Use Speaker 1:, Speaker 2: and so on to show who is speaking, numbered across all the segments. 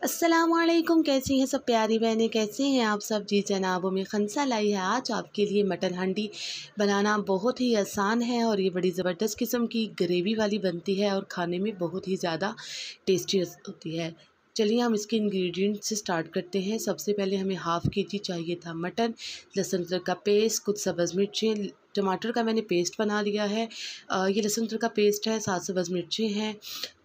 Speaker 1: अस्सलामुअलैकुम, कैसी हैं सब प्यारी बहनें, कैसे हैं आप सब। जी जनाब, में खंसा लाई है आज आपके लिए मटन हांडी। बनाना बहुत ही आसान है और ये बड़ी ज़बरदस्त किस्म की ग्रेवी वाली बनती है और खाने में बहुत ही ज़्यादा टेस्टी होती है। चलिए हम इसके इंग्रेडिएंट से स्टार्ट करते हैं। सबसे पहले हमें हाफ़ केजी चाहिए था मटन, लहसुन अदरक का पेस्ट, कुछ सब्ज़ मिर्चें, टमाटर का मैंने पेस्ट बना लिया है। ये लहसुन अदरक का पेस्ट है, 7 सब्ज़ मिर्चें हैं।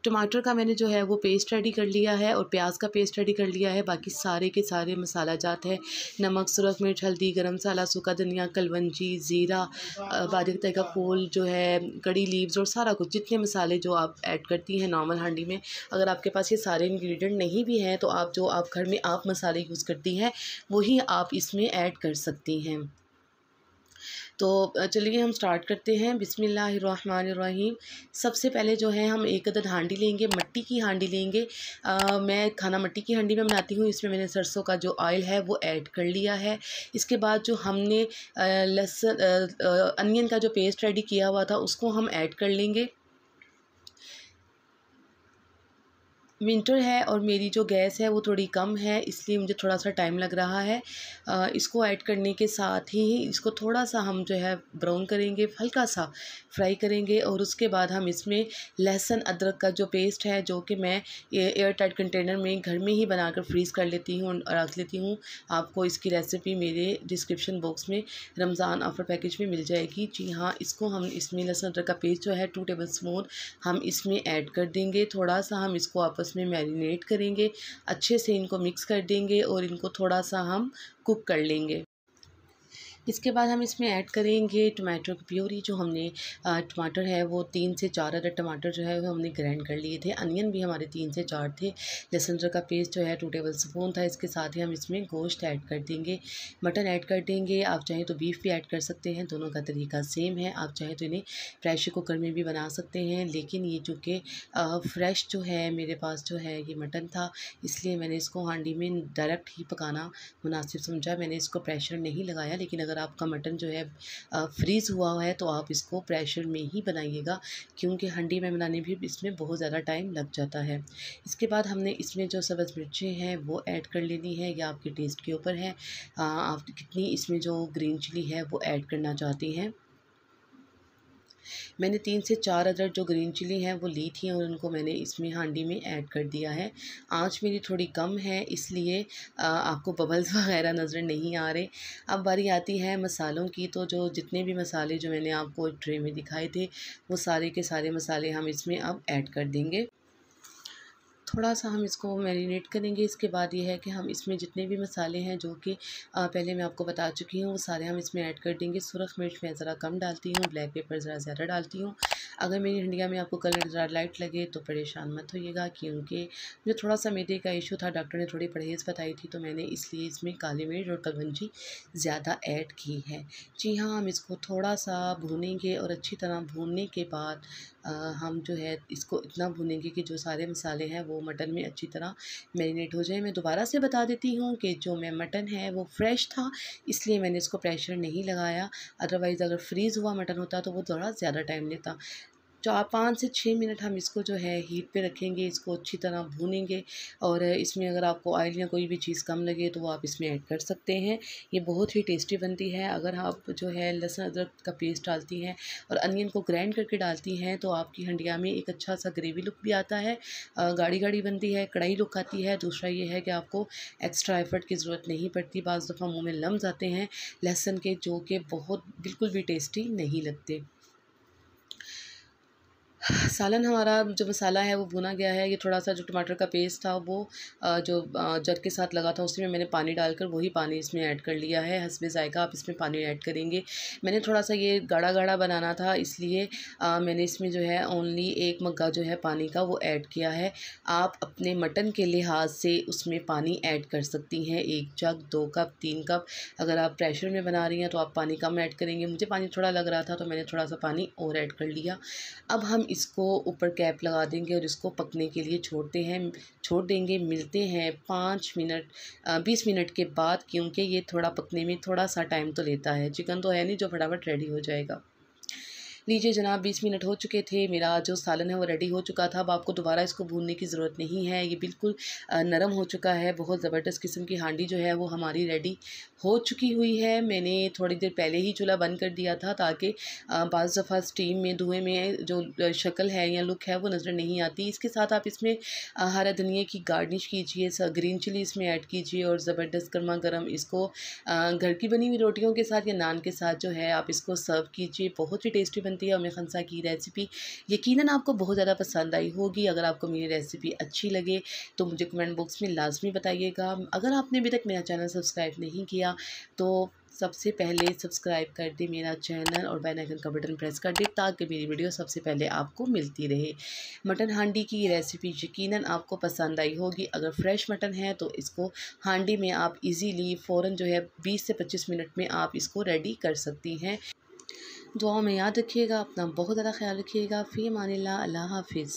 Speaker 1: टमाटर का मैंने जो है वो पेस्ट रेडी कर लिया है और प्याज का पेस्ट रेडी कर लिया है। बाकी सारे के सारे मसाला जात है, नमक, सुरख मिर्च, हल्दी, गरम मसाला, सूखा धनिया, कलवंजी, ज़ीरा, बारीक तरीका फूल जो है, कड़ी लीव्स और सारा कुछ, जितने मसाले जो आप ऐड करती हैं नॉर्मल हांडी में। अगर आपके पास ये सारे इंग्रेडिएंट नहीं भी हैं तो आप जो आप घर में आप मसाले यूज़ करती हैं वही आप इसमें ऐड कर सकती हैं। तो चलिए हम स्टार्ट करते हैं। बिस्मिल्लाहिर्रहमानिर्रहीम। सबसे पहले जो है हम एक अदद हांडी लेंगे, मिट्टी की हांडी लेंगे। मैं खाना मिट्टी की हांडी में बनाती हूँ। इसमें मैंने सरसों का जो ऑयल है वो ऐड कर लिया है। इसके बाद जो हमने अनियन का जो पेस्ट रेडी किया हुआ था उसको हम ऐड कर लेंगे। विंटर है और मेरी जो गैस है वो थोड़ी कम है, इसलिए मुझे थोड़ा सा टाइम लग रहा है। इसको ऐड करने के साथ ही इसको थोड़ा सा हम जो है ब्राउन करेंगे, हल्का सा फ्राई करेंगे और उसके बाद हम इसमें लहसुन अदरक का जो पेस्ट है, जो कि मैं एयर टाइट कंटेनर में घर में ही बनाकर फ्रीज़ कर लेती हूँ और रख लेती हूँ। आपको इसकी रेसिपी मेरे डिस्क्रिप्शन बॉक्स में रमज़ान ऑफ़र पैकेज में मिल जाएगी। जी हाँ, इसको हम इसमें लहसुन अदरक का पेस्ट जो है 2 टेबल स्पून हम इसमें ऐड कर देंगे। थोड़ा सा हम इसको आपस में मैरिनेट करेंगे, अच्छे से इनको मिक्स कर देंगे और इनको थोड़ा सा हम कुक कर लेंगे। इसके बाद हम इसमें ऐड करेंगे टमाटो की प्यूरी। जो हमने टमाटर है वो 3 से 4 अदर टमाटर जो है वो हमने ग्राइंड कर लिए थे। अनियन भी हमारे 3 से 4 थे। लहसुन अदरक का पेस्ट जो है 2 टेबल स्पून था। इसके साथ ही हम इसमें गोश्त ऐड कर देंगे, मटन ऐड कर देंगे। आप चाहें तो बीफ भी ऐड कर सकते हैं, दोनों का तरीका सेम है। आप चाहें तो इन्हें प्रेशर कुकर में भी बना सकते हैं, लेकिन ये चूँकि फ्रेश जो है मेरे पास जो है ये मटन था, इसलिए मैंने इसको हांडी में डायरेक्ट ही पकाना मुनासिब समझा। मैंने इसको प्रेशर नहीं लगाया, लेकिन अगर आपका मटन जो है फ्रीज़ हुआ है तो आप इसको प्रेशर में ही बनाइएगा, क्योंकि हांडी में बनाने भी इसमें बहुत ज़्यादा टाइम लग जाता है। इसके बाद हमने इसमें जो सब्ज़ मिर्चें हैं वो ऐड कर लेनी है, या आपके टेस्ट के ऊपर है आप कितनी इसमें जो ग्रीन चिली है वो ऐड करना चाहती हैं। मैंने 3 से 4 अदर जो ग्रीन चिली हैं वो ली थी और उनको मैंने इसमें हांडी में ऐड कर दिया है। आँच मेरी थोड़ी कम है, इसलिए आपको बबल्स वग़ैरह नज़र नहीं आ रहे। अब बारी आती है मसालों की, तो जो जितने भी मसाले जो मैंने आपको ट्रे में दिखाए थे वो सारे के सारे मसाले हम इसमें अब ऐड कर देंगे। थोड़ा सा हम इसको मैरिनेट करेंगे। इसके बाद ये है कि हम इसमें जितने भी मसाले हैं जो कि पहले मैं आपको बता चुकी हूँ वो सारे हम इसमें ऐड कर देंगे। सुरख मिर्च मैं ज़रा कम डालती हूँ, ब्लैक पेपर ज़रा ज़्यादा डालती हूँ। अगर मेरी हंडिया में आपको कलर ज़रा लाइट लगे तो परेशान मत होइएगा, क्योंकि मुझे थोड़ा सा मैदे का इशू था, डॉक्टर ने थोड़ी परहेज़ बताई थी, तो मैंने इसलिए इसमें काली मिर्च और कलवंजी ज़्यादा ऐड की है। जी हाँ, हम इसको थोड़ा सा भूनेंगे और अच्छी तरह भूनने के बाद हम जो है इसको इतना भूनेंगे कि जो सारे मसाले हैं वो मटन में अच्छी तरह मैरिनेट हो जाए। मैं दोबारा से बता देती हूँ कि जो मैं मटन है वो फ्रेश था, इसलिए मैंने इसको प्रेशर नहीं लगाया। अदरवाइज़ अगर फ्रीज़ हुआ मटन होता तो वो थोड़ा ज़्यादा टाइम लेता। 5 से 6 मिनट हम इसको जो है हीट पे रखेंगे, इसको अच्छी तरह भूनेंगे। और इसमें अगर आपको ऑयल या कोई भी चीज़ कम लगे तो वो आप इसमें ऐड कर सकते हैं। ये बहुत ही टेस्टी बनती है। अगर आप जो है लहसुन अदरक का पेस्ट डालती हैं और अनियन को ग्राइंड करके डालती हैं तो आपकी हंडिया में एक अच्छा सा ग्रेवी लुक भी आता है, गाढ़ी गाढ़ी बनती है, कड़ाई लुक आती है। दूसरा ये है कि आपको एक्स्ट्रा एफर्ट की ज़रूरत नहीं पड़ती। बाज़ दफ़ा मुँह में लम्स आते हैं लहसुन के, जो कि बहुत बिल्कुल भी टेस्टी नहीं लगते। सालन हमारा जो मसाला है वो भुना गया है। ये थोड़ा सा जो टमाटर का पेस्ट था वो जो जग के साथ लगा था उसी में मैंने पानी डालकर वही पानी इसमें ऐड कर लिया है। हस्बे ज़ायक़ा आप इसमें पानी ऐड करेंगे। मैंने थोड़ा सा ये गाढ़ा गाढ़ा बनाना था, इसलिए मैंने इसमें जो है ओनली 1 मग्गा जो है पानी का वो ऐड किया है। आप अपने मटन के लिहाज से उसमें पानी ऐड कर सकती हैं, 1 जग, 2 कप, 3 कप। अगर आप प्रेशर में बना रही हैं तो आप पानी कम ऐड करेंगे। मुझे पानी थोड़ा लग रहा था तो मैंने थोड़ा सा पानी और ऐड कर लिया। अब हम इसको ऊपर कैप लगा देंगे और इसको पकने के लिए छोड़ देंगे। मिलते हैं 5 मिनट 20 मिनट के बाद, क्योंकि ये थोड़ा पकने में थोड़ा सा टाइम तो लेता है। चिकन तो है नहीं जो फटाफट रेडी हो जाएगा। लीजिए जनाब, 20 मिनट हो चुके थे, मेरा जो सालन है वो रेडी हो चुका था। अब आपको दोबारा इसको भूनने की ज़रूरत नहीं है, ये बिल्कुल नरम हो चुका है। बहुत ज़बरदस्त किस्म की हांडी जो है वो हमारी रेडी हो चुकी हुई है। मैंने थोड़ी देर पहले ही चूल्हा बंद कर दिया था ताकि बाज़ दफ़ा स्टीम में, धुएँ में जो शक्ल है या लुक है वो नज़र नहीं आती। इसके साथ आप इसमें हरा धनिया की गार्निश कीजिए, ग्रीन चिली इसमें ऐड कीजिए और ज़बरदस्त गर्मा गर्म इसको घर की बनी हुई रोटियों के साथ या नान के साथ जो है आप इसको सर्व कीजिए। बहुत ही टेस्टी बनती है उम्मे खंसा की रेसिपी। यकीनन आपको बहुत ज़्यादा पसंद आई होगी। अगर आपको मेरी रेसिपी अच्छी लगे तो मुझे कमेंट बॉक्स में लाजमी बताइएगा। अगर आपने अभी तक मेरा चैनल सब्सक्राइब नहीं किया तो सबसे पहले सब्सक्राइब कर दे मेरा चैनल और बेल आइकन का बटन प्रेस कर दे ताकि मेरी वीडियो सबसे पहले आपको मिलती रहे। मटन हांडी की ये रेसिपी यकीनन आपको पसंद आई होगी। अगर फ्रेश मटन है तो इसको हांडी में आप इजीली फ़ौरन जो है 20 से 25 मिनट में आप इसको रेडी कर सकती हैं। दुआओं में याद रखिएगा, अपना बहुत ज़्यादा ख्याल रखिएगा। फ़ी अमानिल्लाह, अल्लाह हाफ़िज़।